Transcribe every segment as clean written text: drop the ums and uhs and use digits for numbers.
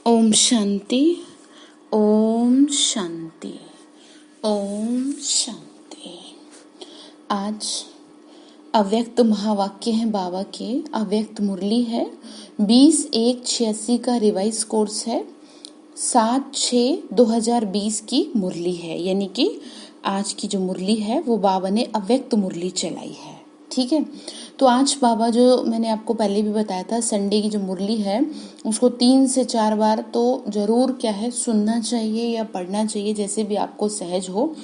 ओम शांति। ओम शांति। ओम शांति। आज अव्यक्त महावाक्य है बाबा के। अव्यक्त मुरली है। 20/1/86 का रिवाइज कोर्स है। 7/6/2020 की मुरली है, यानी कि आज की जो मुरली है वो बाबा ने अव्यक्त मुरली चलाई है। ठीक है, तो आज बाबा जो मैंने आपको पहले भी बताया था, संडे की जो मुरली है उसको 3 से 4 बार तो जरूर क्या है सुनना चाहिए या पढ़ना चाहिए, जैसे भी आपको सहज हो।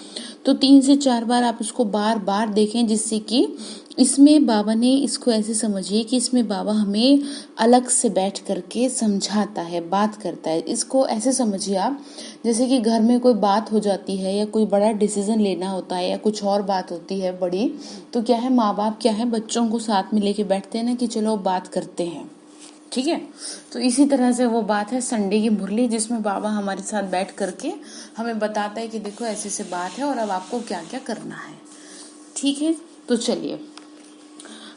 तो 3 से 4 बार आप उसको बार बार देखें, जिससे कि इसमें बाबा ने इसको ऐसे समझिए कि इसमें बाबा हमें अलग से बैठ करके समझाता है, बात करता है। इसको ऐसे समझिए आप, जैसे कि घर में कोई बात हो जाती है या कोई बड़ा डिसीजन लेना होता है या कुछ और बात होती है बड़ी, तो क्या है माँ बाप क्या है बच्चों को साथ में लेके बैठते हैं ना कि चलो बात करते हैं। ठीक है, तो इसी तरह से वो बात है संडे की मुरली, जिसमें बाबा हमारे साथ बैठ करके हमें बताता है कि देखो ऐसे से बात है और अब आपको क्या क्या करना है। ठीक है, तो चलिए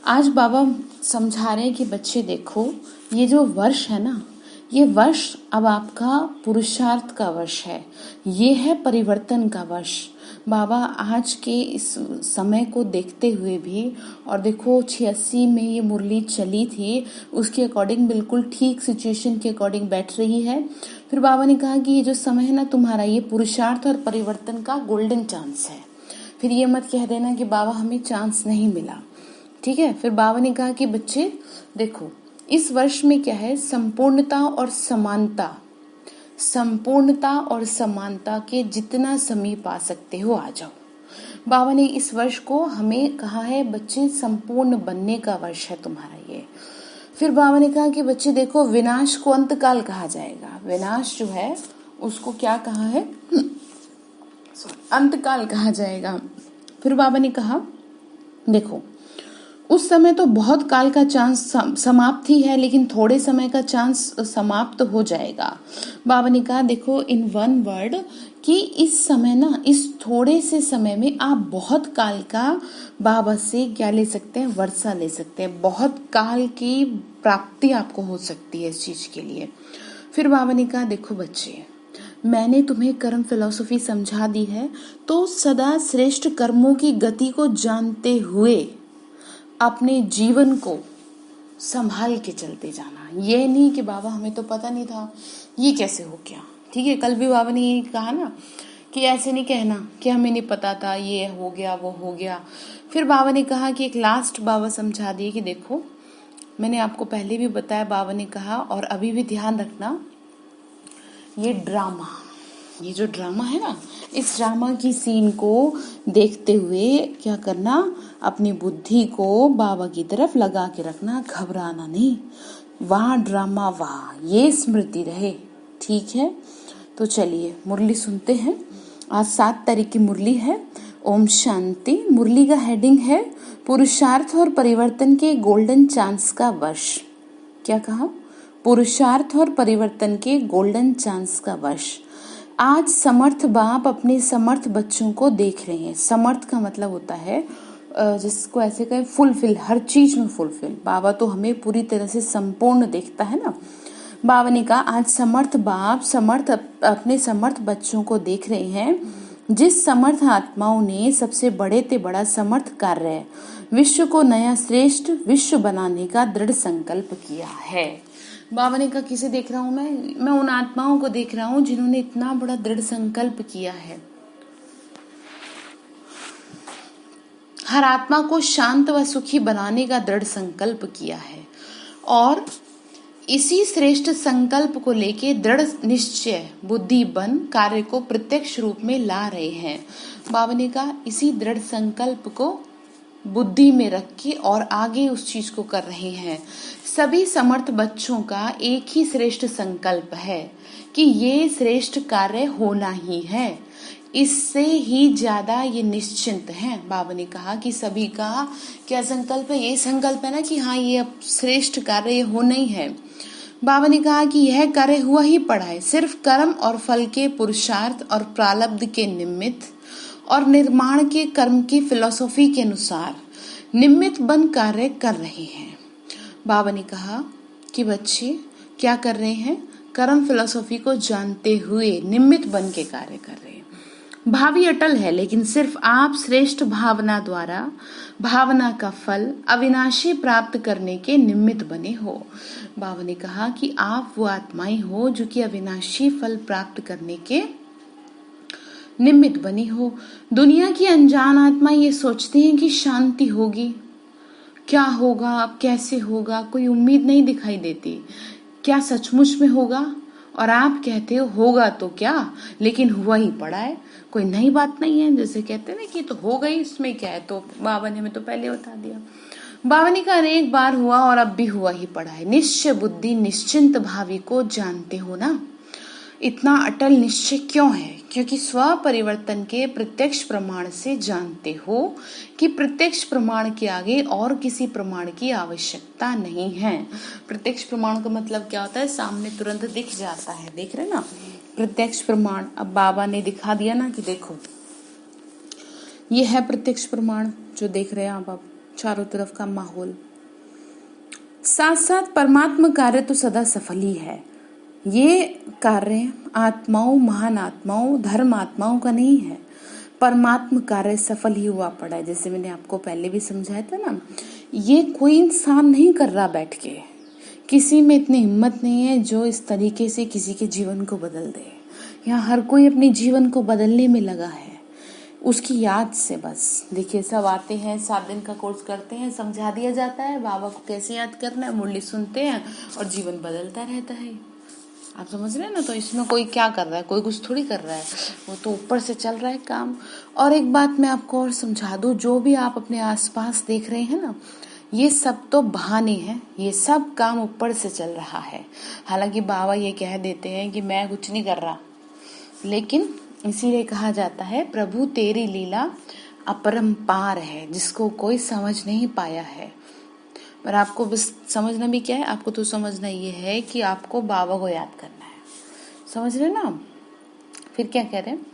आज बाबा समझा रहे हैं कि बच्चे देखो, ये जो वर्ष है ना, ये वर्ष अब आपका पुरुषार्थ का वर्ष है। ये है परिवर्तन का वर्ष। बाबा आज के इस समय को देखते हुए भी, और देखो 86 में ये मुरली चली थी, उसके अकॉर्डिंग बिल्कुल ठीक सिचुएशन के अकॉर्डिंग बैठ रही है। फिर बाबा ने कहा कि ये जो समय है ना तुम्हारा, ये पुरुषार्थ और परिवर्तन का गोल्डन चांस है। फिर ये मत कह देना कि बाबा हमें चांस नहीं मिला। ठीक है, फिर बाबा ने कहा कि बच्चे देखो, इस वर्ष में क्या है, संपूर्णता और समानता, संपूर्णता और समानता के जितना समीप आ सकते हो आ जाओ। बाबा ने इस वर्ष को हमें कहा है बच्चे संपूर्ण बनने का वर्ष है तुम्हारा ये। फिर बाबा ने कहा कि बच्चे देखो, विनाश को अंतकाल कहा जाएगा। विनाश जो है उसको क्या कहा है, अंतकाल कहा जाएगा। फिर बाबा ने कहा देखो, उस समय तो बहुत काल का चांस समाप्ति है, लेकिन थोड़े समय का चांस समाप्त हो जाएगा। बाबा ने कहा देखो इन वन वर्ड कि इस समय ना, इस थोड़े से समय में आप बहुत काल का बाबा से क्या ले सकते हैं, वर्षा ले सकते हैं। बहुत काल की प्राप्ति आपको हो सकती है इस चीज के लिए। फिर बाबा ने कहा देखो बच्चे, मैंने तुम्हें कर्म फिलॉसफी समझा दी है, तो सदा श्रेष्ठ कर्मों की गति को जानते हुए अपने जीवन को संभाल के चलते जाना। ये नहीं कि बाबा हमें तो पता नहीं था, ये कैसे हो गया। ठीक है, कल भी बाबा ने यही कहा ना कि ऐसे नहीं कहना कि हमें नहीं पता था, ये हो गया वो हो गया। फिर बाबा ने कहा कि एक लास्ट बाबा समझा दिए कि देखो, मैंने आपको पहले भी बताया, बाबा ने कहा और अभी भी ध्यान रखना, ये ड्रामा, ये जो ड्रामा है ना, इस ड्रामा की सीन को देखते हुए क्या करना, अपनी बुद्धि को बाबा की तरफ लगा के रखना, घबराना नहीं। वाह ड्रामा वाह, ये स्मृति रहे। ठीक है, तो चलिए मुरली सुनते हैं। आज 7 तारीख की मुरली है। ओम शांति। मुरली का हेडिंग है पुरुषार्थ और परिवर्तन के गोल्डन चांस का वर्ष। क्या कहा, पुरुषार्थ और परिवर्तन के गोल्डन चांस का वर्ष। आज समर्थ बाप अपने समर्थ बच्चों को देख रहे हैं। समर्थ का मतलब होता है जिसको ऐसे कहें फुलफिल, हर चीज में फुलफिल। बाबा तो हमें पूरी तरह से संपूर्ण देखता है ना। बाबा ने कहा आज समर्थ बाप अपने समर्थ बच्चों को देख रहे हैं, जिस समर्थ आत्माओं ने सबसे बड़े ते बड़ा समर्थ कार्य, विश्व को नया श्रेष्ठ विश्व बनाने का दृढ़ संकल्प किया है। बाबा ने कहा किसे देख रहा हूं मैं उन आत्माओं को देख रहा हूं जिन्होंने इतना बड़ा दृढ़ संकल्प किया है। हर आत्मा को शांत व सुखी बनाने का दृढ़ संकल्प किया है, और इसी श्रेष्ठ संकल्प को लेके दृढ़ निश्चय बुद्धि बन कार्य को प्रत्यक्ष रूप में ला रहे हैं। बाबा ने कहा इसी दृढ़ संकल्प को बुद्धि में रख के और आगे उस चीज को कर रहे हैं। सभी समर्थ बच्चों का एक ही श्रेष्ठ संकल्प है कि ये श्रेष्ठ कार्य होना ही है। इससे ही ज्यादा ये निश्चिंत हैं। बाबा ने कहा कि सभी का क्या संकल्प है, ये संकल्प है ना कि हाँ ये अब श्रेष्ठ कार्य ये होना ही है। बाबा ने कहा कि यह कार्य हुआ ही पड़ा है, सिर्फ कर्म और फल के पुरुषार्थ और प्रारब्ध के निमित्त और निर्माण के कर्म की फिलॉसफी के अनुसार निमित्त बन कार्य कर रहे हैं। बाबा ने कहा कि बच्चे क्या कर रहे हैं, कर्म फिलॉसफी को जानते हुए निमित्त बन के कार्य कर रहे हैं। भावी अटल है, लेकिन सिर्फ आप श्रेष्ठ भावना द्वारा भावना का फल अविनाशी प्राप्त करने के निमित्त बने हो। बाबा ने कहा कि आप वो आत्माएं हो जो कि अविनाशी फल प्राप्त करने के निमित्त बनी हो। दुनिया की अनजान आत्मा ये सोचती हैं कि शांति होगी, क्या होगा, अब कैसे होगा, कोई उम्मीद नहीं दिखाई देती, क्या सचमुच में होगा? और आप कहते हो होगा तो क्या, लेकिन हुआ ही पड़ा है, कोई नई बात नहीं है। जैसे कहते हैं ना कि तो हो गई, इसमें क्या है, तो बाबा ने हमें तो पहले बता दिया। बाबा ने कहा एक बार हुआ और अब भी हुआ ही पड़ा है। निश्चय बुद्धि निश्चिंत भावी को जानते हो ना। इतना अटल निश्चय क्यों है? क्योंकि स्व परिवर्तन के प्रत्यक्ष प्रमाण से जानते हो कि प्रत्यक्ष प्रमाण के आगे और किसी प्रमाण की आवश्यकता नहीं है। प्रत्यक्ष प्रमाण का मतलब क्या होता है? सामने तुरंत दिख जाता है, देख रहे ना प्रत्यक्ष प्रमाण। अब बाबा ने दिखा दिया ना कि देखो ये है प्रत्यक्ष प्रमाण जो देख रहे हैं आप, अब चारों तरफ का माहौल। साथ साथ परमात्मा कार्य तो सदा सफल ही है। ये कार्य आत्माओं, महान आत्माओं, धर्म आत्माओं का नहीं है। परमात्मा कार्य सफल ही हुआ पड़ा है। जैसे मैंने आपको पहले भी समझाया था ना, ये कोई इंसान नहीं कर रहा बैठ के, किसी में इतनी हिम्मत नहीं है जो इस तरीके से किसी के जीवन को बदल दे। यहाँ हर कोई अपने जीवन को बदलने में लगा है, उसकी याद से। बस देखिए, सब आते हैं, 7 दिन का कोर्स करते हैं, समझा दिया जाता है बाबा को कैसे याद करना है, मुरली सुनते हैं और जीवन बदलता रहता है। आप समझ रहे हैं ना? तो इसमें कोई क्या कर रहा है, कोई कुछ थोड़ी कर रहा है, वो तो ऊपर से चल रहा है काम। और एक बात मैं आपको और समझा दूं, जो भी आप अपने आसपास देख रहे हैं ना, ये सब तो बहाने हैं, ये सब काम ऊपर से चल रहा है। हालांकि बाबा ये कह देते हैं कि मैं कुछ नहीं कर रहा, लेकिन इसीलिए कहा जाता है प्रभु तेरी लीला अपरंपार है, जिसको कोई समझ नहीं पाया है। पर आपको बस समझना भी क्या है, आपको तो समझना ये है कि आपको बाबा को याद करना है। समझ रहे ना? फिर क्या कह रहे हैं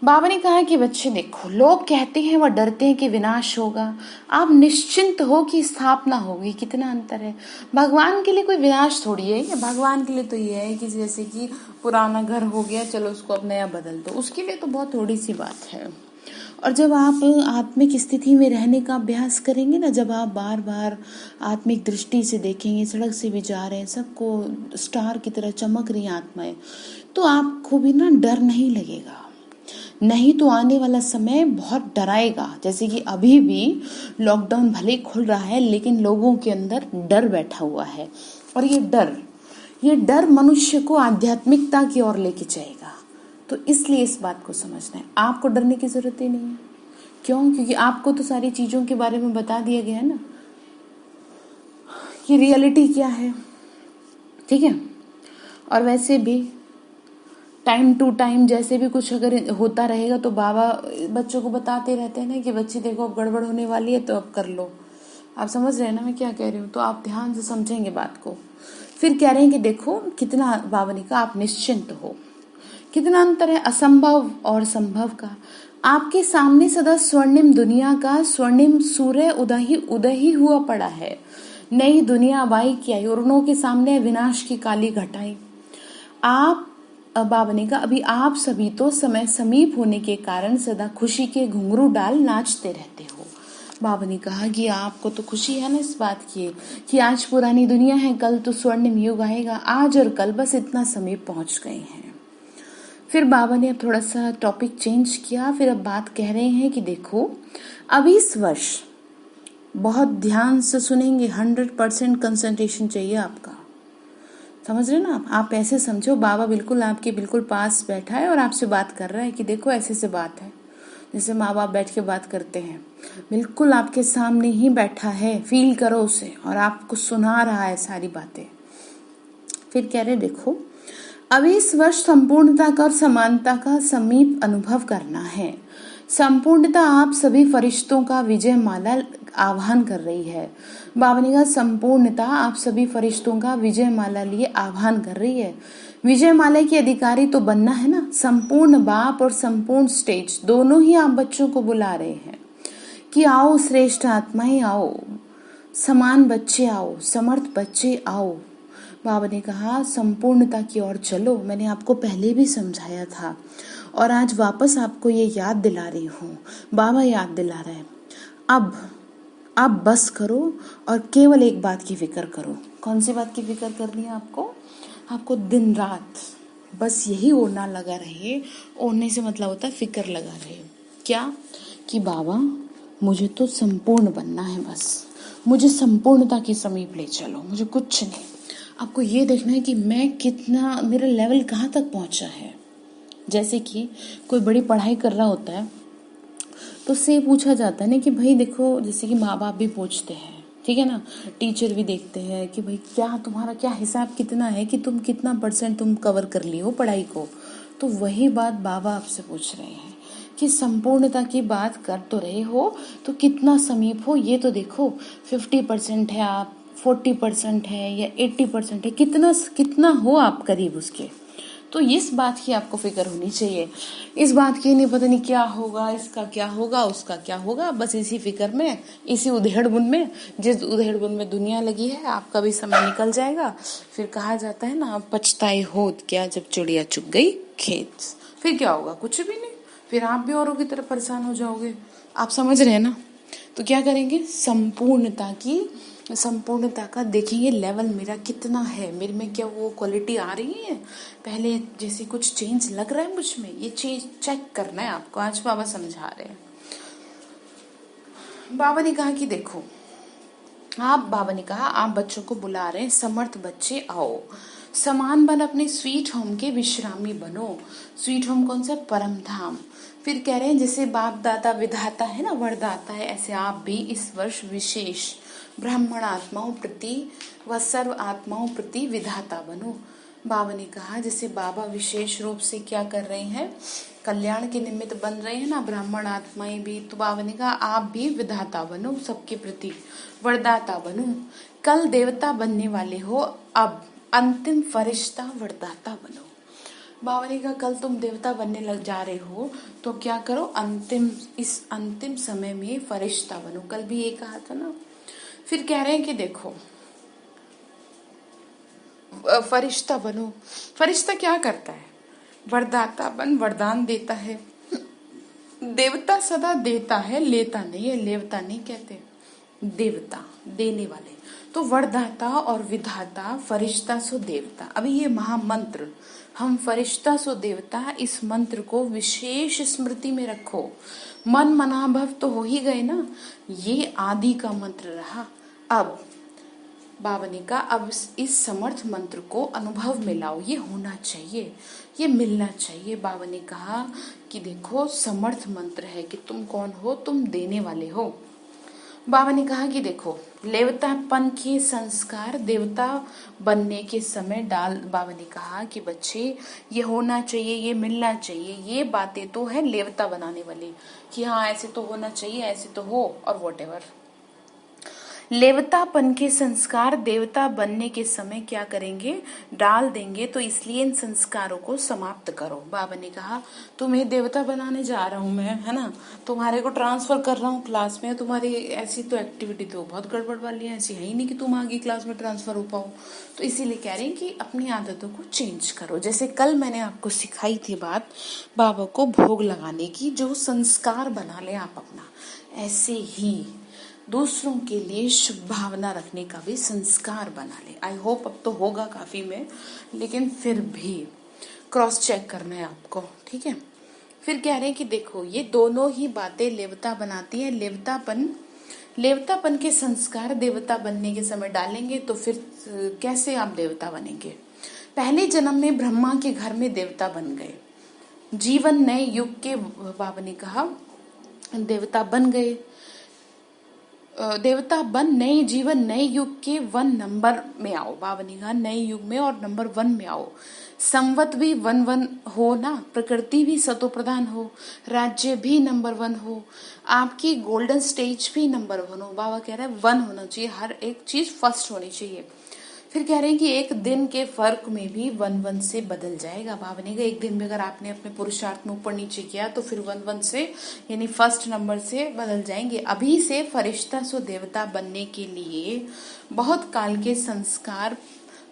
बाबा ने? कहा कि बच्चे देखो, लोग कहते हैं, वह डरते हैं कि विनाश होगा, आप निश्चिंत हो कि स्थापना होगी। कितना अंतर है। भगवान के लिए कोई विनाश थोड़ी है, भगवान के लिए तो ये है कि जैसे कि पुराना घर हो गया, चलो उसको अब नया बदल दो, उसके लिए तो बहुत थोड़ी सी बात है। और जब आप आत्मिक स्थिति में रहने का अभ्यास करेंगे ना, जब आप बार बार आत्मिक दृष्टि से देखेंगे, सड़क से भी जा रहे हैं, सबको स्टार की तरह चमक रही आत्माएं, तो आपको भी ना डर नहीं लगेगा। नहीं तो आने वाला समय बहुत डराएगा। जैसे कि अभी भी लॉकडाउन भले खुल रहा है, लेकिन लोगों के अंदर डर बैठा हुआ है, और ये डर मनुष्य को आध्यात्मिकता की ओर लेके जाएगा। तो इसलिए इस बात को समझना है, आपको डरने की जरूरत ही नहीं है। क्यों? क्योंकि आपको तो सारी चीजों के बारे में बता दिया गया है ना कि रियलिटी क्या है। ठीक है? और वैसे भी टाइम टू टाइम जैसे भी कुछ अगर होता रहेगा तो बाबा बच्चों को बताते रहते हैं ना कि बच्चे देखो अब गड़बड़ होने वाली है, तो अब कर लो। आप समझ रहे हैं ना मैं क्या कह रही हूँ? तो आप ध्यान से समझेंगे बात को। फिर कह रहे हैं कि देखो कितना, बाबा ने कहा आप निश्चिंत हो। कितना अंतर है असंभव और संभव का। आपके सामने सदा स्वर्णिम दुनिया का स्वर्णिम सूर्य उदय ही हुआ पड़ा है। नई दुनिया बाई की आई और उनके सामने विनाश की काली घटाई। आप, बाबा ने कहा, अभी आप सभी तो समय समीप होने के कारण सदा खुशी के घुंघरू डाल नाचते रहते हो। बाबा ने कहा कि आपको तो खुशी है ना इस बात की कि आज पुरानी दुनिया है, कल तो स्वर्णिम युग आएगा। आज और कल बस इतना समीप पहुंच गए हैं। फिर बाबा ने अब थोड़ा सा टॉपिक चेंज किया। फिर अब बात कह रहे हैं कि देखो, अब इस वर्ष बहुत ध्यान से सुनेंगे, 100% कंसंट्रेशन चाहिए आपका। समझ रहे ना आप ऐसे समझो बाबा बिल्कुल आपके बिल्कुल पास बैठा है और आपसे बात कर रहा है कि देखो ऐसे से बात है, जैसे माँ बाप बैठ के बात करते हैं, बिल्कुल आपके सामने ही बैठा है, फील करो उसे, और आपको सुना रहा है सारी बातें। फिर कह रहे देखो, अब इस वर्ष संपूर्णता का और समानता का समीप अनुभव करना है। संपूर्णता आप सभी फरिश्तों का विजय माला आह्वान कर रही है। बाबा ने कहा संपूर्णता आप सभी फरिश्तों का विजय माला लिए आह्वान कर रही है। विजय माला के अधिकारी तो बनना है ना। संपूर्ण बाप और संपूर्ण स्टेज दोनों ही आप बच्चों को बुला रहे हैं कि आओ श्रेष्ठ आत्माएं आओ, समान बच्चे आओ, समर्थ बच्चे आओ। बाबा ने कहा संपूर्णता की ओर चलो, मैंने आपको पहले भी समझाया था और आज वापस आपको ये याद दिला रही हूँ। बाबा याद दिला रहे हैं, अब आप बस करो और केवल एक बात की फिक्र करो। कौन सी बात की फिक्र करनी है आपको? आपको दिन रात बस यही ओढ़ना लगा रहे। ओढ़ने से मतलब होता है फिक्र लगा रहे। क्या? कि बाबा मुझे तो संपूर्ण बनना है, बस मुझे संपूर्णता के समीप ले चलो, मुझे कुछ नहीं। आपको ये देखना है कि मैं कितना, मेरा लेवल कहाँ तक पहुँचा है। जैसे कि कोई बड़ी पढ़ाई कर रहा होता है तो उससे पूछा जाता है ना कि भाई देखो, जैसे कि माँ बाप भी पूछते हैं, ठीक है ना, टीचर भी देखते हैं कि भाई क्या तुम्हारा क्या हिसाब कितना है, कि तुम कितना % तुम कवर कर ली हो पढ़ाई को। तो वही बात बाबा आपसे पूछ रहे हैं कि संपूर्णता की बात कर तो रहे हो तो कितना समीप हो ये तो देखो। 50% है आप, 40% है या 80% है, कितना कितना हो आप करीब उसके। तो इस बात की आपको फिक्र होनी चाहिए। इस बात की नहीं पता नहीं क्या होगा, इसका क्या होगा, उसका क्या होगा, बस इसी फिक्र में, इसी उधेड़-बुन में, जिस उधेड़-बुन में दुनिया लगी है, आपका भी समय निकल जाएगा। फिर कहा जाता है ना, पछताए होत क्या जब चिड़िया चुग गई खेत। फिर क्या होगा? कुछ भी नहीं। फिर आप भी औरों की तरह परेशान हो जाओगे। आप समझ रहे हैं ना? तो क्या करेंगे? संपूर्णता का देखेंगे लेवल मेरा कितना है, मेरे में क्या वो क्वालिटी आ रही है, पहले जैसे कुछ चेंज लग रहा है मुझ में, ये चेंज चेक करना है आपको। आज बाबा समझा रहे हैं। बाबा ने कहा कि देखो, बाबा ने कहा आप बच्चों को बुला रहे हैं, समर्थ बच्चे आओ, समान बन अपने स्वीट होम के विश्रामी बनो। स्वीट होम कौन सा? परम धाम। फिर कह रहे हैं जैसे बाप दादा विधाता है ना, वरदाता है, ऐसे आप भी इस वर्ष विशेष ब्राह्मण आत्माओं प्रति व सर्व आत्माओं प्रति विधाता बनो। बाबा ने कहा जैसे बाबा विशेष रूप से क्या कर रहे हैं, कल्याण के निमित्त बन रहे हैं ना ब्राह्मण आत्माएं भी, तो बाबा ने कहा आप भी विधाता बनो, सबके प्रति वरदाता बनो। कल देवता बनने वाले हो, अब अंतिम फरिश्ता वरदाता बनो। बाबा ने कहा कल तुम देवता बनने लग जा रहे हो तो क्या करो, इस अंतिम समय में फरिश्ता बनो। कल भी ये कहा था ना। फिर कह रहे हैं कि देखो, फरिश्ता बनो। फरिश्ता क्या करता है? वरदाता बन, वरदान देता है। देवता सदा देता है, लेता नहीं है, लेवता नहीं कहते, देवता देने वाले। तो वरदाता और विधाता, फरिश्ता सो देवता। अभी ये महामंत्र, हम फरिश्ता सो देवता, इस मंत्र को विशेष स्मृति में रखो। मन मनाभव तो हो ही गए ना, ये आदि का मंत्र रहा। अब बाबा ने कहा अब इस समर्थ मंत्र को अनुभव में लाओ, ये होना चाहिए, ये मिलना चाहिए। बाबा ने कहा कि देखो समर्थ मंत्र है कि तुम कौन हो, तुम देने वाले हो। बाबा ने कहा कि देखो लेवतापन के संस्कार देवता बनने के समय डाल। बाबा ने कहा कि बच्चे ये होना चाहिए, ये मिलना चाहिए, ये बातें तो है लेवता बनाने वाली, कि हाँ ऐसे तो होना चाहिए, ऐसे तो हो, और वॉटेवर। लेवतापन के संस्कार देवता बनने के समय क्या करेंगे, डाल देंगे, तो इसलिए इन संस्कारों को समाप्त करो। बाबा ने कहा तुम्हें देवता बनाने जा रहा हूं मैं, है ना, तुम्हारे को ट्रांसफर कर रहा हूँ क्लास में, तुम्हारी ऐसी तो एक्टिविटी तो बहुत गड़बड़ वाली है, ऐसी है ही नहीं कि तुम आगे क्लास में ट्रांसफर हो पाओ। तो इसीलिए कह रहे हैं कि अपनी आदतों को चेंज करो। जैसे कल मैंने आपको सिखाई थी बात बाबा को भोग लगाने की, जो संस्कार बना ले आप अपना, ऐसे ही दूसरों के लिए शुभ भावना रखने का भी संस्कार बना ले। आई होप अब तो होगा काफी में, लेकिन फिर भी क्रॉस चेक करना है आपको, ठीक है। फिर कह रहे हैं कि देखो ये दोनों ही बातें लेवता बनाती है। लेवतापन के संस्कार देवता बनने के समय डालेंगे तो फिर कैसे आप देवता बनेंगे। पहले जन्म में ब्रह्मा के घर में देवता बन गए, जीवन नए युग के, बाबा ने कहा देवता बन गए, देवता बन नए जीवन नए युग के 1 नंबर में आओ। बाबा ने कहा नए युग में और नंबर 1 में आओ। संवत भी 1 हो ना, प्रकृति भी सतो प्रधान हो, राज्य भी नंबर 1 हो, आपकी गोल्डन स्टेज भी नंबर 1 हो। बाबा कह रहे हैं 1 होना चाहिए, हर एक चीज फर्स्ट होनी चाहिए। फिर कह रहे हैं कि एक दिन के फर्क में भी 1 से बदल जाएगा। बाबा ने कहा एक दिन में अगर आपने अपने पुरुषार्थ में ऊपर नीचे किया तो फिर 1 से यानी फर्स्ट नंबर से बदल जाएंगे। अभी से फरिश्ता सो देवता बनने के लिए बहुत काल के संस्कार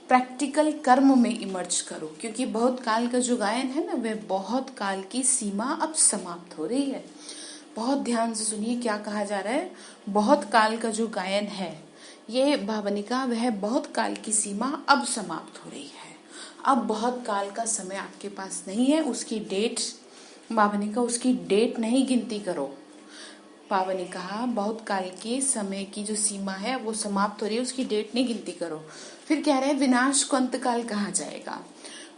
प्रैक्टिकल कर्म में इमर्ज करो, क्योंकि बहुत काल का जो गायन है ना, वह बहुत काल की सीमा अब समाप्त हो रही है। बहुत ध्यान से सुनिए क्या कहा जा रहा है। बहुत काल का जो गायन है ये भावनिका, वह बहुत काल की सीमा अब समाप्त हो रही है। अब बहुत काल का समय आपके पास नहीं है, उसकी डेट भावनिका, उसकी डेट नहीं गिनती करो। भावनिका बहुत काल के समय की जो सीमा है वो समाप्त हो रही है, उसकी डेट नहीं गिनती करो। फिर कह रहे हैं विनाश को अंत काल कहा जाएगा।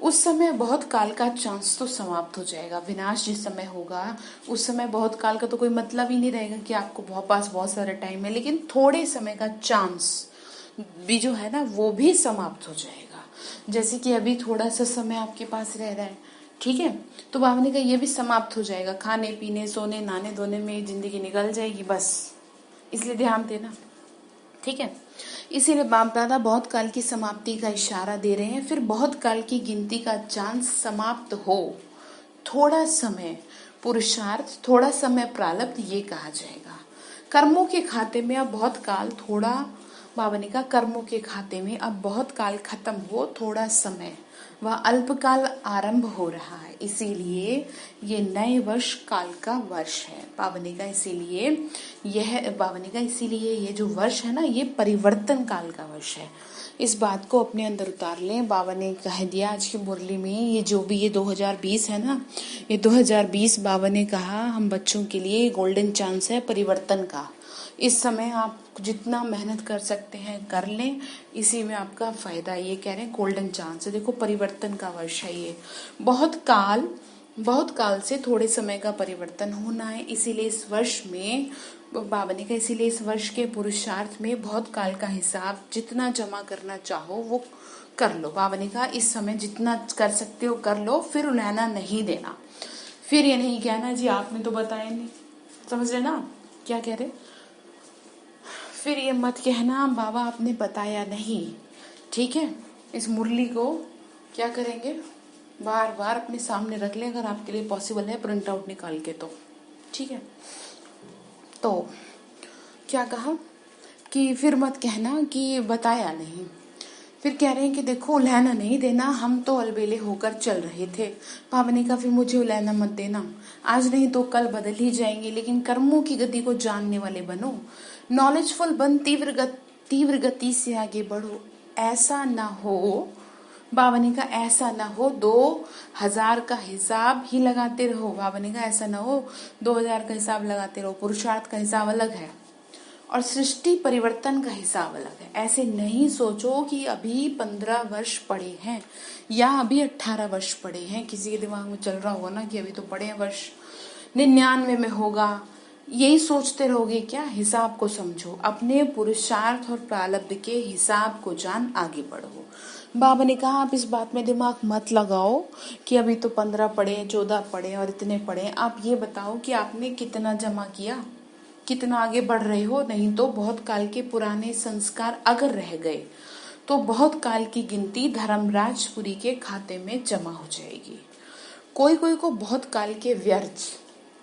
उस समय बहुत काल का चांस तो समाप्त हो जाएगा। विनाश जिस समय होगा उस समय बहुत काल का तो कोई मतलब ही नहीं रहेगा कि आपको पास बहुत सारा टाइम है, लेकिन थोड़े समय का चांस भी जो है ना वो भी समाप्त हो जाएगा। जैसे कि अभी थोड़ा सा समय आपके पास रह रहा है, ठीक है, तो भावने का ये भी समाप्त हो जाएगा। खाने पीने सोने नहाने धोने में जिंदगी निकल जाएगी बस, इसलिए ध्यान देना, ठीक है। इसीलिए बाप दादा बहुत काल की समाप्ति का इशारा दे रहे हैं। फिर बहुत काल की गिनती का चांस समाप्त हो, थोड़ा समय पुरुषार्थ, थोड़ा समय प्रारब्ध, ये कहा जाएगा। कर्मों के खाते में अब बहुत काल, थोड़ा भावने का कर्मों के खाते में अब बहुत काल खत्म हो, थोड़ा समय वह अल्पकाल आरंभ हो रहा है। इसीलिए ये नए वर्ष काल का वर्ष है पावनी का। इसीलिए यह पावनी का, इसीलिए ये जो वर्ष है ना, ये परिवर्तन काल का वर्ष है। इस बात को अपने अंदर उतार लें। बाबा ने कह दिया आज की मुरली में, ये जो भी ये 2020 है ना, ये 2020 बाबा ने कहा हम बच्चों के लिए गोल्डन चांस है परिवर्तन का। इस समय आप जितना मेहनत कर सकते हैं कर लें, इसी में आपका फायदा। ये कह रहे हैं गोल्डन चांस है। देखो परिवर्तन का वर्ष है ये। बहुत काल से थोड़े समय का परिवर्तन होना है। इसीलिए इस वर्ष में बाबा ने कहा, इसीलिए इस वर्ष के पुरुषार्थ में बहुत काल का हिसाब जितना जमा करना चाहो वो कर लो। बाबा ने कहा इस समय जितना कर सकते हो कर लो, फिर उलहना नहीं देना। फिर ये नहीं कहना जी आपने तो बताया नहीं, समझ रहे ना क्या कह रहे। फिर ये मत कहना बाबा आपने बताया नहीं, ठीक है। इस मुरली को क्या करेंगे, बार बार अपने सामने रख लें अगर आपके लिए पॉसिबल है, प्रिंट आउट निकाल के, तो ठीक है। तो क्या कहा कि फिर मत कहना कि बताया नहीं। फिर कह रहे हैं कि देखो उलहना नहीं देना, हम तो अलबेले होकर चल रहे थे। पावनी का फिर मुझे उलहना मत देना, आज नहीं तो कल बदल ही जाएंगे, लेकिन कर्मों की गति को जानने वाले बनो, नॉलेजफुल बन, तीव्र गति से आगे बढ़ो। ऐसा ना हो बावनी का, ऐसा ना हो 2000 का हिसाब ही लगाते रहो। बावनी का ऐसा ना हो 2000 का हिसाब लगाते रहो। पुरुषार्थ का हिसाब अलग है और सृष्टि परिवर्तन का हिसाब अलग है। ऐसे नहीं सोचो कि अभी 15 वर्ष पड़े हैं या अभी 18 वर्ष पड़े हैं। किसी के दिमाग में चल रहा होगा ना कि अभी तो पड़े हैं वर्ष, 99 में होगा, यही सोचते रहोगे क्या। हिसाब को समझो, अपने पुरुषार्थ और प्रारब्ध के हिसाब को जान आगे बढ़ो। बाबा ने कहा आप इस बात में दिमाग मत लगाओ कि अभी तो 15 पड़े, 14 पड़े और इतने पड़े। आप ये बताओ कि आपने कितना जमा किया, कितना आगे बढ़ रहे हो। नहीं तो बहुत काल के पुराने संस्कार अगर रह गए तो बहुत काल की गिनती धर्मराजपुरी के खाते में जमा हो जाएगी। कोई कोई को बहुत काल के व्यर्थ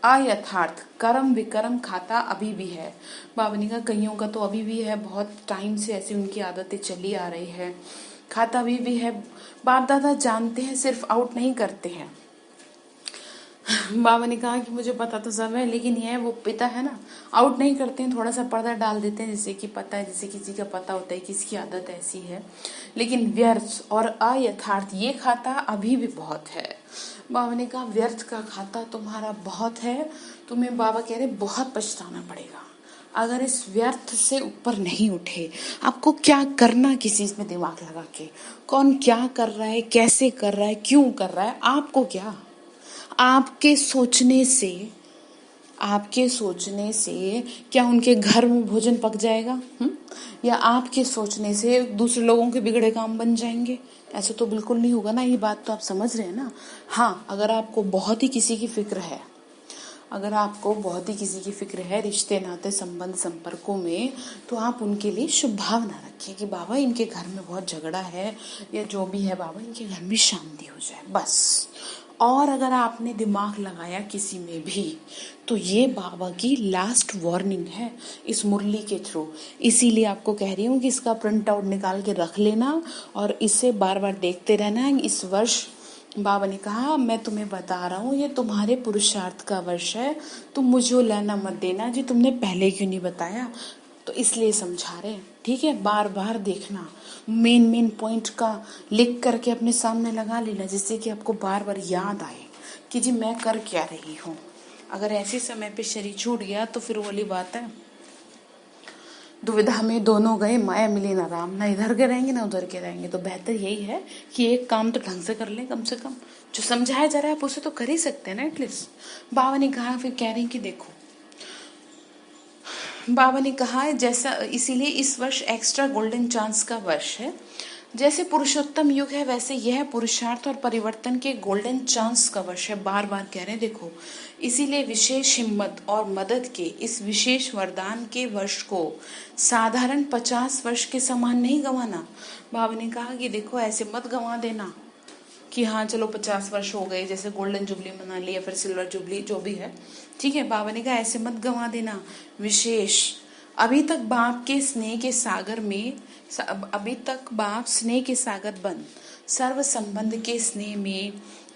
अयथार्थ कर्म विकर्म खाता अभी भी है। बावनी का कईयों का तो अभी भी है, बहुत टाइम से ऐसी उनकी आदतें चली आ रही है, खाता अभी भी है। बाप दादा जानते हैं, सिर्फ आउट नहीं करते हैं। बाबा ने कहा कि मुझे पता तो सब है, लेकिन यह वो पिता है ना, आउट नहीं करते हैं, थोड़ा सा पर्दा डाल देते हैं, जैसे कि पता है, जैसे किसी का पता होता है किसकी आदत ऐसी है। लेकिन व्यर्थ और अयथार्थ ये खाता अभी भी बहुत है। बाबा ने कहा व्यर्थ का खाता तुम्हारा बहुत है, तुम्हें बाबा कह रहे बहुत पछताना पड़ेगा अगर इस व्यर्थ से ऊपर नहीं उठे। आपको क्या करना, किसी में दिमाग लगा के, कौन क्या कर रहा है, कैसे कर रहा है, क्यों कर रहा है, आपको क्या। आपके सोचने से क्या उनके घर में भोजन पक जाएगा, या आपके सोचने से दूसरे लोगों के बिगड़े काम बन जाएंगे? ऐसा तो बिल्कुल नहीं होगा ना। ये बात तो आप समझ रहे हैं ना। हाँ, अगर आपको बहुत ही किसी की फिक्र है, अगर आपको बहुत ही किसी की फिक्र है रिश्ते नाते संबंध संपर्कों में, तो आप उनके लिए शुभ भावना रखिए कि बाबा इनके घर में बहुत झगड़ा है या जो भी है, बाबा इनके घर में शांति हो जाए बस। और अगर आपने दिमाग लगाया किसी में भी, तो ये बाबा की लास्ट वार्निंग है इस मुरली के थ्रू। इसीलिए आपको कह रही हूँ कि इसका प्रिंट आउट निकाल के रख लेना और इसे बार बार देखते रहना। इस वर्ष बाबा ने कहा मैं तुम्हें बता रहा हूँ, ये तुम्हारे पुरुषार्थ का वर्ष है, तुम मुझे लाना मत देना जी तुमने पहले क्यों नहीं बताया, तो इसलिए समझा रहे। ठीक है, बार बार देखना, मेन पॉइंट का लिख करके अपने सामने लगा लेना, जिससे कि आपको बार बार याद आए कि जी मैं कर क्या रही हूँ। अगर ऐसे समय पे शरीर छूट गया तो फिर वाली बात है, दुविधा में दोनों गए, माया मिली ना राम, ना इधर के रहेंगे ना उधर के रहेंगे। तो बेहतर यही है कि एक काम तो ढंग से कर लें, कम से कम जो समझाया जा रहा है आप उसे तो कर ही सकते हैं ना एटलीस्ट। बाबा ने कहा, फिर कह रही कि देखो, बाबा ने कहा है जैसा, इसीलिए इस वर्ष एक्स्ट्रा गोल्डन चांस का वर्ष है। जैसे पुरुषोत्तम युग है वैसे यह पुरुषार्थ और परिवर्तन के गोल्डन चांस का वर्ष है। बार बार कह रहे हैं देखो, इसीलिए विशेष हिम्मत और मदद के इस विशेष वरदान के वर्ष को साधारण 50 वर्ष के समान नहीं गंवाना। बाबा ने कहा कि देखो ऐसे मत गंवा देना कि हाँ चलो 50 वर्ष हो गए, जैसे गोल्डन जुबली मना ली या फिर सिल्वर जुबली जो भी है, ठीक है। बाबा ने कहा ऐसे मत गंवा देना। विशेष अभी तक बाप के स्नेह के सागर में, अभी तक बाप स्नेह के सागर बन सर्व संबंध के स्नेह में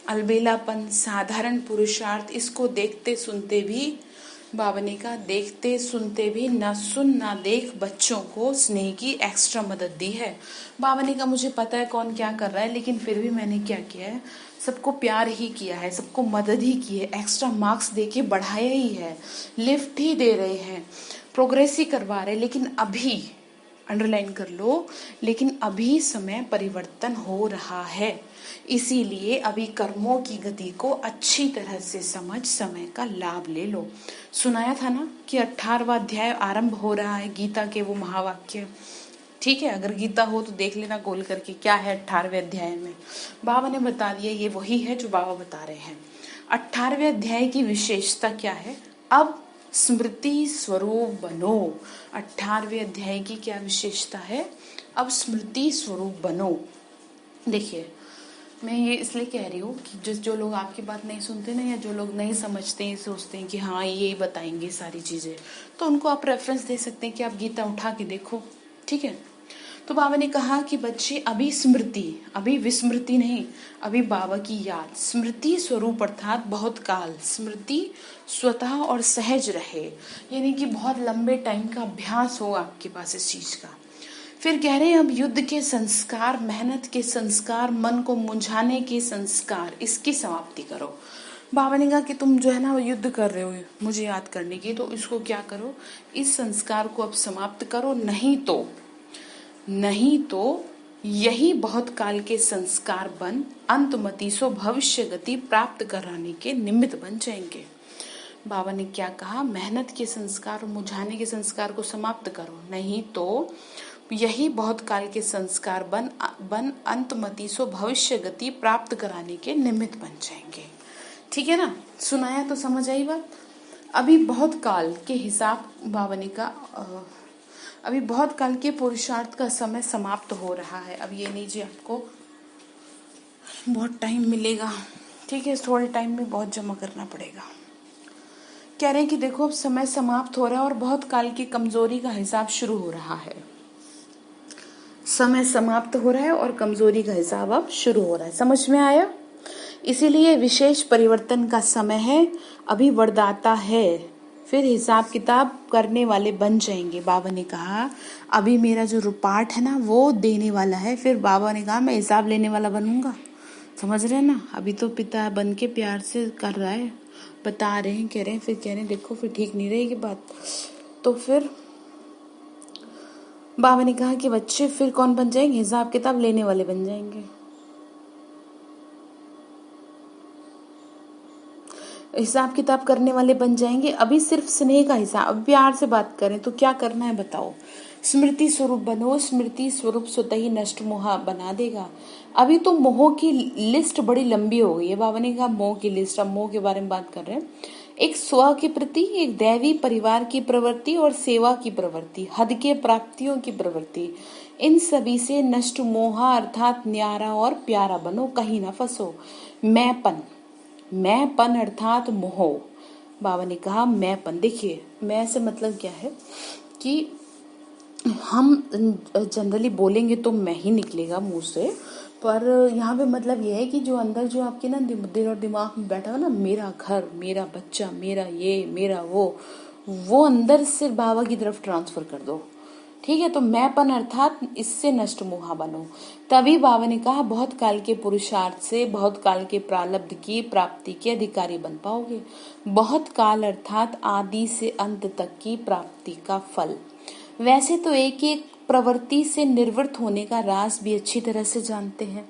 अलबेलापन साधारण पुरुषार्थ, इसको देखते सुनते भी, बाबा ने कहा देखते सुनते भी न सुन न देख बच्चों को स्नेह की एक्स्ट्रा मदद दी है। बाबा ने कहा मुझे पता है कौन क्या कर रहा है, लेकिन फिर भी मैंने क्या किया है, सबको प्यार ही किया है, सबको मदद ही की है, एक्स्ट्रा मार्क्स दे के बढ़ाया ही है, लिफ्ट ही दे रहे हैं, प्रोग्रेस ही करवा रहे। लेकिन अभी अंडरलाइन कर लो, लेकिन अभी समय परिवर्तन हो रहा है, इसीलिए अभी कर्मों की गति को अच्छी तरह से समझ समय का लाभ ले लो। सुनाया था ना कि 18वां अध्याय आरंभ हो रहा है गीता के वो महावाक्य, ठीक है। अगर गीता हो तो देख लेना खोल करके क्या है 18वें अध्याय में। बाबा ने बता दिया, ये वही है जो बाबा बता रहे हैं। 18वें अध्याय की विशेषता क्या है, अब स्मृति स्वरूप बनो। 18वें अध्याय की क्या विशेषता है, अब स्मृति स्वरूप बनो। देखिए मैं ये इसलिए कह रही हूँ कि जो लोग आपकी बात नहीं सुनते ना, या जो लोग नहीं समझते हैं, सोचते हैं कि हाँ ये बताएंगे सारी चीजें, तो उनको आप रेफरेंस दे सकते हैं कि आप गीता उठा के देखो, ठीक है। तो बाबा ने कहा कि बच्चे अभी स्मृति, अभी विस्मृति नहीं, अभी बाबा की याद, स्मृति स्वरूप अर्थात बहुत काल, स्मृति स्वतः और सहज रहे, यानी कि बहुत लंबे टाइम का अभ्यास हो आपके पास इस चीज का। फिर कह रहे हैं अब युद्ध के संस्कार, मेहनत के संस्कार, मन को मुंझाने के संस्कार, इसकी समाप्ति करो। बाबा ने कहा कि तुम जो है ना वो युद्ध कर रहे हो मुझे याद करने की, तो इसको क्या करो, इस संस्कार को अब समाप्त करो, नहीं तो यही बहुत काल के संस्कार बन अंतमति सो भविष्य गति प्राप्त कराने के निमित्त बन जाएंगे। बाबा ने क्या कहा, मेहनत के संस्कार, मुझाने के संस्कार को समाप्त करो, नहीं तो यही बहुत काल के संस्कार बन अंतमति सो भविष्य गति प्राप्त कराने के निमित्त बन जाएंगे। ठीक है ना, सुनाया तो समझ आई बात। अभी बहुत काल के हिसाब, बाबा ने कहा अभी बहुत काल के पुरुषार्थ का समय समाप्त हो रहा है। अब ये नहीं जी आपको बहुत टाइम मिलेगा, ठीक है, थोड़े टाइम में बहुत जमा करना पड़ेगा। कह रहे हैं कि देखो अब समय समाप्त हो रहा है और बहुत काल की कमजोरी का हिसाब शुरू हो रहा है। समय समाप्त हो रहा है और कमजोरी का हिसाब अब शुरू हो रहा है, समझ में आया। इसीलिए विशेष परिवर्तन का समय है, अभी वरदाता है, फिर हिसाब किताब करने वाले बन जाएंगे। बाबा ने कहा अभी मेरा जो रुपाट है ना वो देने वाला है, फिर बाबा ने कहा मैं हिसाब लेने वाला बनूंगा। समझ रहे हैं ना, अभी तो पिता बन के प्यार से कर रहा है, बता रहे हैं, कह रहे हैं, फिर कह रहे हैं देखो फिर ठीक नहीं रहेगी बात। तो फिर बाबा ने कहा कि बच्चे फिर कौन बन जाएंगे, हिसाब किताब लेने वाले बन जाएंगे। हिसाब किताब करने वाले बन जाएंगे। अभी सिर्फ स्नेह का हिसाब, अब प्यार से बात करें तो क्या करना है बताओ, स्मृति स्वरूप बनो, स्मृति स्वरूप स्वतः ही नष्ट मोह बना देगा। अभी तो मोह की लिस्ट बड़ी लंबी हो गई है। बाबा ने कहा मोह की लिस्ट, अब मोह के बारे में बात कर रहे हैं। एक स्व के प्रति, एक दैवी परिवार की प्रवृत्ति और सेवा की प्रवृत्ति, हद के प्राप्तियों की प्रवृत्ति, इन सभी से नष्ट मोह अर्थात न्यारा और प्यारा बनो, कहीं ना फंसो। मैंपन, मैंपन अर्थात मोह। बाबा ने कहा मैंपन, देखिए मैं से मतलब क्या है कि हम जनरली बोलेंगे तो मैं ही निकलेगा मुंह से, पर यहाँ पे मतलब ये है कि जो अंदर जो आपके ना दिल और दिमाग में बैठा हुआ ना, मेरा घर, मेरा बच्चा, मेरा ये, मेरा वो अंदर से बाबा की तरफ ट्रांसफर कर दो। ठीक है, तो मैंपन अर्थात इससे नष्ट मोहा बनो। तभी बाबा ने कहा बहुत काल के पुरुषार्थ से बहुत काल के प्रारब्ध की प्राप्ति के अधिकारी बन पाओगे। बहुत काल अर्थात आदि से अंत तक की प्राप्ति का फल। वैसे तो एक एक प्रवृत्ति से निर्वृत्त होने का राज भी अच्छी तरह से जानते हैं।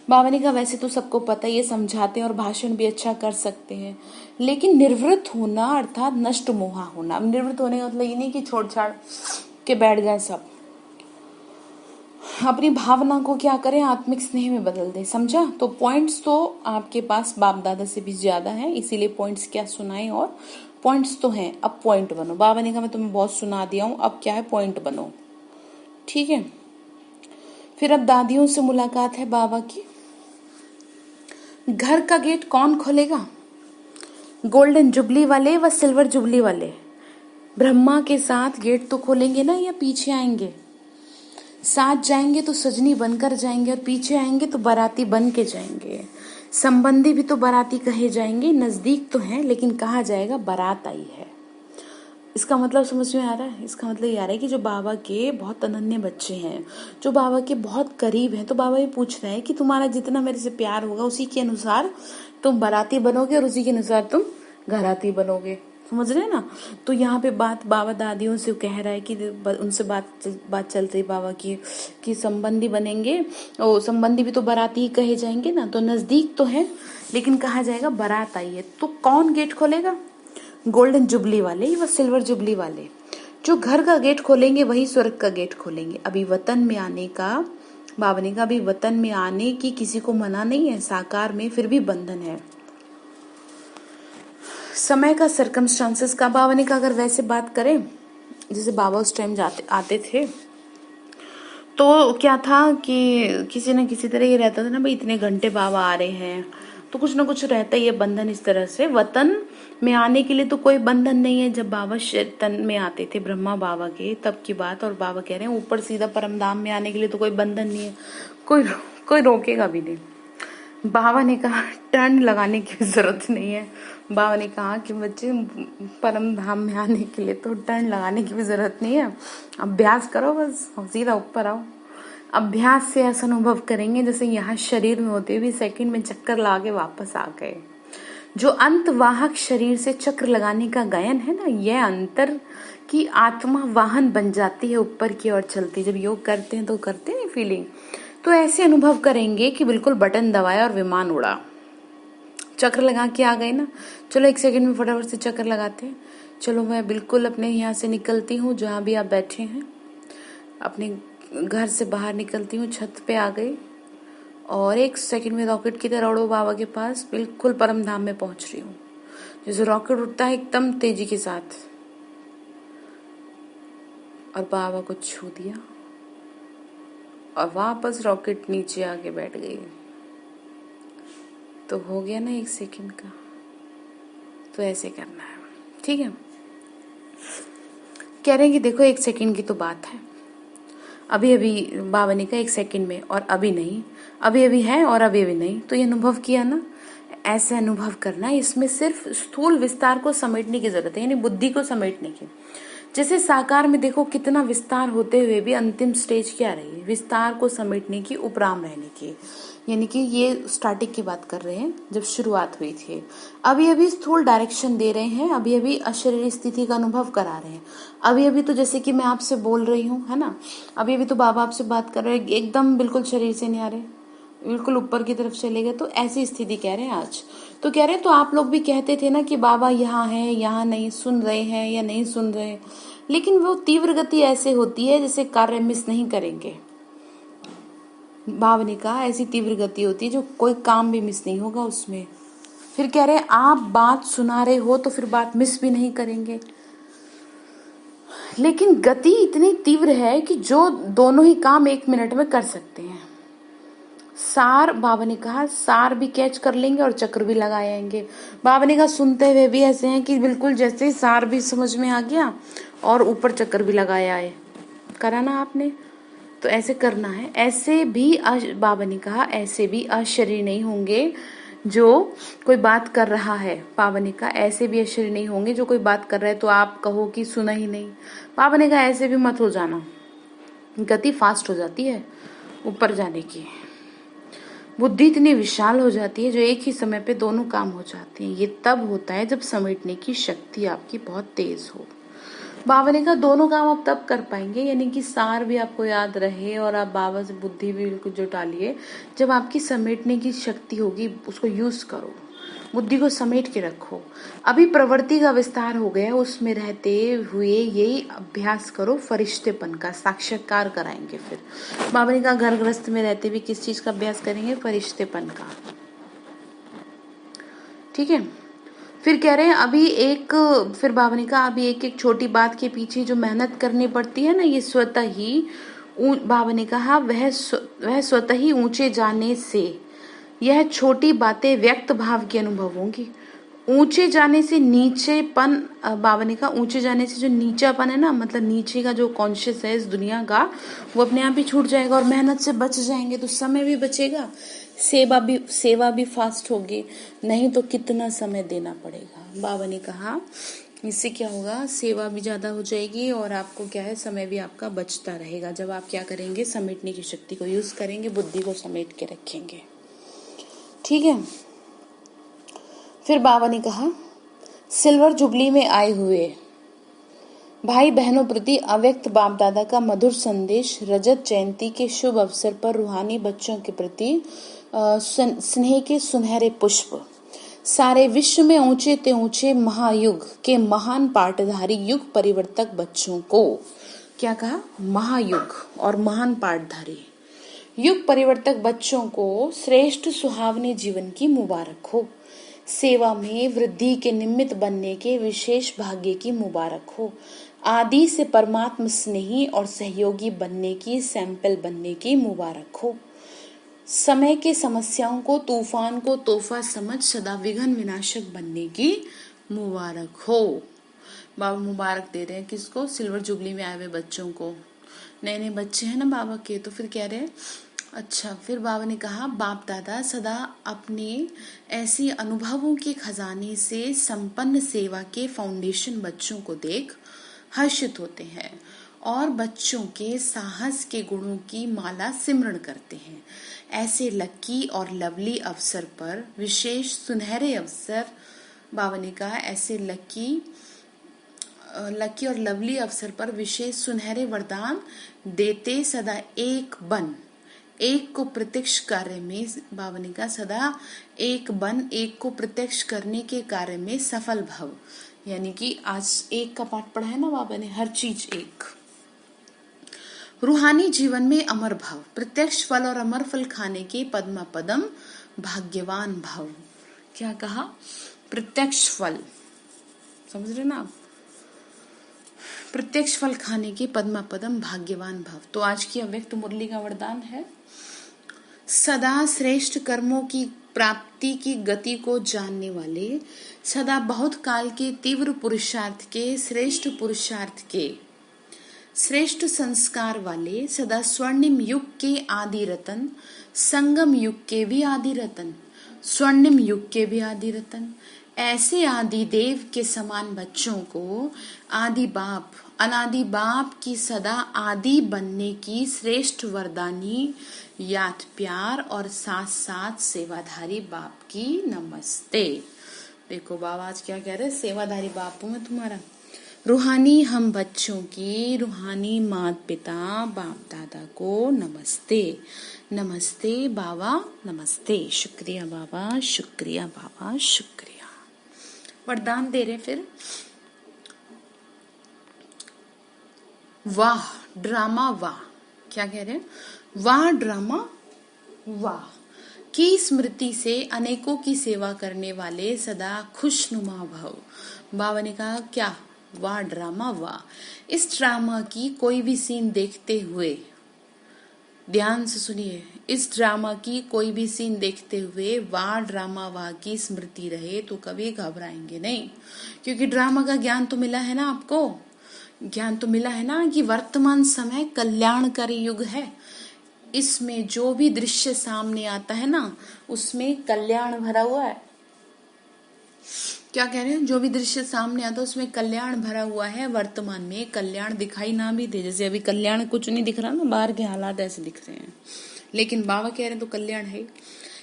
बाबा ने कहा वैसे तो सबको पता, ये समझाते हैं और भाषण भी अच्छा कर सकते हैं, लेकिन निर्वृत्त होना अर्थात नष्ट मोहा होना। निर्वृत्त होने का मतलब ये नहीं कि छोड़ छाड़ के बैठ जाए सब, अपनी भावना को क्या करें, आत्मिक स्नेह में बदल दें। समझा? तो पॉइंट्स तो आपके पास बाप दादा से भी ज्यादा है, इसीलिए पॉइंट्स क्या सुनाए, और पॉइंट्स तो हैं, अब पॉइंट बनो। बाबा ने कहा मैं तुम्हें बहुत सुना दिया हूं, अब क्या है, पॉइंट बनो। ठीक है, फिर अब दादियों से मुलाकात है बाबा की। घर का गेट कौन खोलेगा? गोल्डन जुबली वाले व सिल्वर जुबली वाले ब्रह्मा के साथ गेट तो खोलेंगे ना, या पीछे आएंगे? साथ जाएंगे तो सजनी बनकर जाएंगे, और पीछे आएंगे तो बाराती बन के जाएंगे। संबंधी भी तो बाराती कहे जाएंगे, नजदीक तो हैं लेकिन कहा जाएगा बारात आई है। इसका मतलब समझ में आ रहा है? इसका मतलब ये आ रहा है कि जो बाबा के बहुत अनन्य बच्चे हैं, जो बाबा के बहुत करीब हैं, तो बाबा ये पूछ रहे हैं कि तुम्हारा जितना मेरे से प्यार होगा उसी के अनुसार तुम बाराती बनोगे और उसी के अनुसार तुम घराती बनोगे। समझ रहे हैं ना? तो यहाँ पे बात बाबा दादियों से कह रहा है कि उनसे बात चल रही बाबा की कि संबंधी बनेंगे, और संबंधी भी तो बाराती ही कहे जाएंगे ना, तो नजदीक तो है लेकिन कहा जाएगा बारात आई है। तो कौन गेट खोलेगा? गोल्डन जुबली वाले व सिल्वर जुबली वाले। जो घर का गेट खोलेंगे वही स्वर्ग का गेट खोलेंगे। अभी वतन में आने का, बाबा ने कहा अभी वतन में आने की किसी को मना नहीं है, साकार में फिर भी बंधन है। समय का, सर्कमस्टांसेस का, बाबा ने कहा अगर वैसे बात करें जैसे बाबा उस टाइम आते थे तो क्या था कि किसी न किसी तरह ये रहता था ना, भाई इतने घंटे बाबा आ रहे हैं, तो कुछ ना कुछ रहता ही है बंधन। इस तरह से वतन में आने के लिए तो कोई बंधन नहीं है। जब बाबा तन में आते थे ब्रह्मा बाबा के, तब की बात, और बाबा कह रहे हैं ऊपर सीधा परमधाम में आने के लिए तो कोई बंधन नहीं है, कोई रोकेगा भी नहीं। बाबा ने कहा टर्न लगाने की जरूरत नहीं है। बाबा ने कहा कि बच्चे परम धाम में आने के लिए तो टर्न लगाने की भी जरूरत नहीं है, अभ्यास करो बस, सीधा ऊपर आओ। अभ्यास से ऐसा अनुभव करेंगे जैसे यहाँ शरीर में होते हुए सेकंड में चक्कर लगा के वापस आ गए। जो अंतवाहक शरीर से चक्र लगाने का गायन है ना, यह अंतर की आत्मा वाहन बन जाती है ऊपर की ओर चलती। जब योग करते हैं तो करते हैं फीलिंग, तो ऐसे अनुभव करेंगे कि बिल्कुल बटन दबाया और विमान उड़ा, चक्र लगा के आ गए ना। चलो एक सेकंड में फटाफट से चक्कर लगाते हैं। चलो मैं बिल्कुल अपने यहाँ से निकलती हूँ, जहाँ भी आप बैठे हैं अपने घर से बाहर निकलती हूँ, छत पे आ गई और एक सेकंड में रॉकेट की तरह उड़ो बाबा के पास, बिल्कुल परम धाम में पहुंच रही हूँ। जैसे रॉकेट उड़ता है एकदम तेजी के साथ, और बाबा को छू दिया और वापस रॉकेट नीचे आके बैठ गई। तो हो गया ना एक सेकंड का। तो ऐसे करना है, ठीक है। कह रहे हैं कि देखो एक सेकंड की तो बात है, अभी अभी बाबा ने कहा एक सेकंड में, और अभी नहीं, अभी अभी है और अभी अभी नहीं। तो ये अनुभव किया ना, ऐसे अनुभव करना। इसमें सिर्फ स्थूल विस्तार को समेटने की जरूरत है, यानी बुद्धि को समेटने की। जैसे साकार में देखो कितना विस्तार होते हुए भी अंतिम स्टेज क्या रही, विस्तार को समेटने की, उपराम रहने की। यानी कि ये स्टार्टिंग की बात कर रहे हैं जब शुरुआत हुई थी। अभी अभी स्थूल डायरेक्शन दे रहे हैं, अभी अभी अशरीर स्थिति का अनुभव करा रहे हैं। अभी अभी तो जैसे कि मैं आपसे बोल रही हूँ, है ना, अभी अभी तो बाबा आपसे बात कर रहे हैं, एकदम बिल्कुल शरीर से नहीं आ रहे, बिल्कुल ऊपर की तरफ चले गए। तो ऐसी स्थिति कह रहे हैं आज। तो कह रहे हैं तो आप लोग भी कहते थे ना कि बाबा यहाँ है, यहाँ नहीं, सुन रहे हैं या नहीं सुन रहे, लेकिन वो तीव्र गति ऐसे होती है जैसे कार्य मिस नहीं करेंगे। बाबा ने कहा ऐसी तीव्र गति होती है जो कोई काम भी मिस नहीं होगा उसमें। फिर कह रहे हैं आप बात सुना रहे हो तो फिर बात मिस भी नहीं करेंगे, लेकिन गति इतनी तीव्र है कि जो दोनों ही काम 1 मिनट में कर सकते हैं। सार, बाबा ने कहा सार भी कैच कर लेंगे और चक्र भी लगा आएंगे। बाबा ने कहा सुनते हुए भी ऐसे हैं कि बिल्कुल जैसे सार भी समझ में आ गया और ऊपर चक्र भी लगाया है। करा ना आपने? तो ऐसे करना है। ऐसे भी बाबा ने कहा ऐसे भी अशरीरी नहीं होंगे जो कोई बात कर रहा है। बाबा ने कहा ऐसे भी अशरीरी नहीं होंगे जो कोई बात कर रहा है तो आप कहो कि सुना ही नहीं। बाबा ने कहा ऐसे भी मत हो जाना, गति फास्ट हो जाती है ऊपर जाने की। बुद्धि इतनी विशाल हो जाती है जो एक ही समय पे दोनों काम हो जाते हैं। ये तब होता है जब समेटने की शक्ति आपकी बहुत तेज हो। बाबा ने कहा दोनों काम आप तब कर पाएंगे, यानी कि सार भी आपको याद रहे और आप बाबा से बुद्धि भी बिल्कुल जुटा लिए, जब आपकी समेटने की शक्ति होगी। उसको यूज करो, बुद्धि को समेट के रखो। अभी प्रवृत्ति का विस्तार हो गया, उसमें रहते हुए यही अभ्यास करो फरिश्तेपन का। साक्षात्कार कराएंगे फिर। बाबा ने कहा घर गृहस्थ में रहते हुए किस चीज का अभ्यास करेंगे? फरिश्तेपन का। ठीक है। फिर कह रहे हैं अभी एक, फिर बाबा ने कहा अभी एक एक छोटी बात के पीछे जो मेहनत करनी पड़ती है ना, ये स्वतः ही, बाबा ने कहा वह स्वतः ही ऊंचे जाने से यह छोटी बातें व्यक्त भाव की अनुभव होंगी। ऊंचे जाने से नीचेपन, बाबा ने कहा ऊंचे जाने से जो नीचापन है ना, मतलब नीचे का जो कॉन्शियस है इस दुनिया का, वो अपने आप ही छूट जाएगा और मेहनत से बच जाएंगे तो समय भी बचेगा, सेवा भी फास्ट होगी। नहीं तो कितना समय देना पड़ेगा। बाबा ने कहा इससे क्या होगा, सेवा भी ज्यादा हो जाएगी और आपको क्या है, समय भी आपका बचता रहेगा जब आप क्या करेंगे, समेटने की शक्ति को यूज करेंगे, बुद्धि को समेट के रखेंगे। ठीक है। फिर बाबा ने कहा सिल्वर जुबली में आए हुए भाई बहनों प्रति अव्यक्त बाप दादा का मधुर संदेश, रजत जयंती के शुभ अवसर पर रूहानी बच्चों के प्रति स्नेह के सुनहरे पुष्प, सारे विश्व में ऊंचे ते ऊंचे महायुग के महान पाठधारी युग परिवर्तक बच्चों को, क्या कहा, महायुग और महान पाठधारी युग परिवर्तक बच्चों को श्रेष्ठ सुहावने जीवन की मुबारक हो। सेवा में वृद्धि के निमित्त बनने के विशेष भाग्य की मुबारक हो। आदि से परमात्म स्नेही और सहयोगी बनने की, सैंपल बनने की मुबारक हो। समय के समस्याओं को, तूफान को तोहफा समझ सदा विघ्न विनाशक बनने की मुबारक हो। बाबा मुबारक दे रहे हैं किसको? सिल्वर जुबली में आए हुए बच्चों को। नए नए बच्चे हैं ना बाबा के, तो फिर कह रहे हैं अच्छा। फिर बाबा ने कहा बाप दादा सदा अपने ऐसी अनुभवों के खजाने से संपन्न सेवा के फाउंडेशन बच्चों को देख हर्षित होते हैं और बच्चों के साहस के गुणों की माला सिमरण करते हैं। ऐसे लकी और लवली अवसर पर विशेष सुनहरे अवसर, बाबा ने कहा ऐसे लकी और लवली अवसर पर विशेष सुनहरे वरदान देते सदा एक बन, एक को प्रत्यक्ष कार्य में, बाबा ने कहा सदा एक बन, एक को प्रत्यक्ष करने के कार्य में सफल भव। यानी कि आज एक का पाठ पढ़ा है ना बाबा ने, हर चीज एक। रूहानी जीवन में अमर भाव, प्रत्यक्ष फल और अमर फल खाने के पद्मा पदम भाग्यवान भाव। क्या कहा? प्रत्यक्ष फल, समझ रहे ना आप? प्रत्यक्ष फल खाने के पद्मा पदम भाग्यवान भाव। तो आज की अव्यक्त मुरली का वरदान है सदा श्रेष्ठ कर्मों की प्राप्ति की गति को जानने वाले, सदा बहुत काल के तीव्र पुरुषार्थ के, श्रेष्ठ पुरुषार्थ के, श्रेष्ठ संस्कार वाले, सदा स्वर्णिम युग के आदि रतन, संगम युग के भी आदि रतन, स्वर्णिम युग के भी आदि रतन, ऐसे आदि देव के समान बच्चों को आदि बाप, अनादि बाप की सदा आदि बनने की श्रेष्ठ वरदानी याद प्यार और साथ साथ सेवाधारी बाप की नमस्ते। देखो बाबा आज क्या कह रहे, सेवाधारी बाप हूं मैं तुम्हारा। रूहानी हम बच्चों की, रूहानी माता पिता बाप दादा को नमस्ते। नमस्ते बाबा, नमस्ते। शुक्रिया बाबा, शुक्रिया बाबा, शुक्रिया। वरदान दे रहे फिर, वाह ड्रामा वाह। क्या कह रहे हैं? वाह ड्रामा वाह की स्मृति से अनेकों की सेवा करने वाले सदा खुशनुमा भव। बाबा ने कहा क्या? वाह ड्रामा वाह। इस ड्रामा की कोई भी सीन देखते हुए ध्यान से सुनिए, इस ड्रामा की कोई भी सीन देखते हुए वाह ड्रामा वाह की स्मृति रहे तो कभी घबराएंगे नहीं, क्योंकि ड्रामा का ज्ञान तो मिला है ना आपको, ज्ञान तो मिला है ना कि वर्तमान समय कल्याणकारी युग है। इसमें जो भी दृश्य सामने आता है ना उसमें कल्याण भरा हुआ है। क्या कह रहे हैं? जो भी दृश्य सामने आता है उसमें कल्याण भरा हुआ है। वर्तमान में कल्याण दिखाई ना भी दे, जैसे अभी कल्याण कुछ नहीं दिख रहा ना, बाहर के हालात ऐसे दिख रहे हैं, लेकिन बाबा कह रहे हैं तो कल्याण है।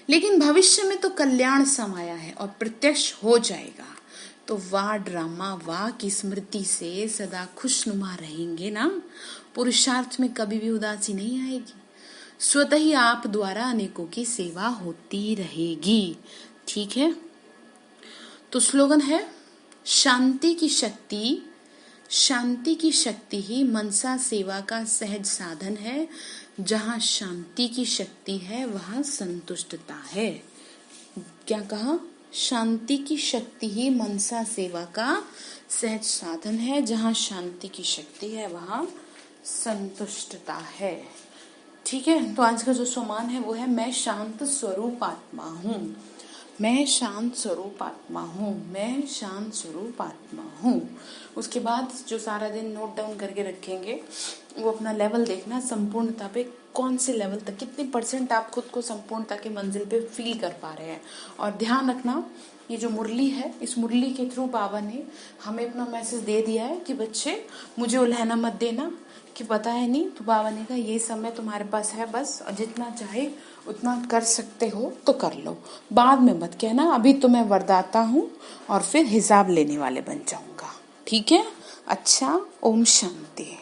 लेकिन भविष्य में तो कल्याण समाया है और प्रत्यक्ष हो जाएगा। तो वाह ड्रामा वाह की स्मृति से सदा खुशनुमा रहेंगे ना, पुरुषार्थ में कभी भी उदासी नहीं आएगी। स्वतः ही आप द्वारा अनेकों की सेवा होती रहेगी। ठीक है, तो स्लोगन है शांति की शक्ति, शांति की शक्ति ही मनसा सेवा का सहज साधन है। जहाँ शांति की शक्ति है वहाँ संतुष्टता है। क्या कहा? शांति की शक्ति ही मनसा सेवा का सहज साधन है। जहाँ शांति की शक्ति है वहाँ संतुष्टता है। ठीक है, तो आज का जो सम्मान है वो है मैं शांत स्वरूप आत्मा हूँ। मैं शांत स्वरूप आत्मा हूँ, मैं शांत स्वरूप आत्मा हूँ। उसके बाद जो सारा दिन नोट डाउन करके रखेंगे वो अपना लेवल देखना, संपूर्णता पे कौन से लेवल तक, कितनी % आप खुद को संपूर्णता की मंजिल पे फील कर पा रहे हैं। और ध्यान रखना ये जो मुरली है, इस मुरली के थ्रू बाबा ने हमें अपना मैसेज दे दिया है कि बच्चे मुझे उल्हाना मत देना कि पता है नहीं। तो बाबा ने कहा ये समय तुम्हारे पास है बस, और जितना चाहे उतना कर सकते हो तो कर लो, बाद में मत कहना अभी तो मैं वरदाता हूँ और फिर हिसाब लेने वाले बन जाऊंगा। ठीक है, अच्छा, ओम शांति।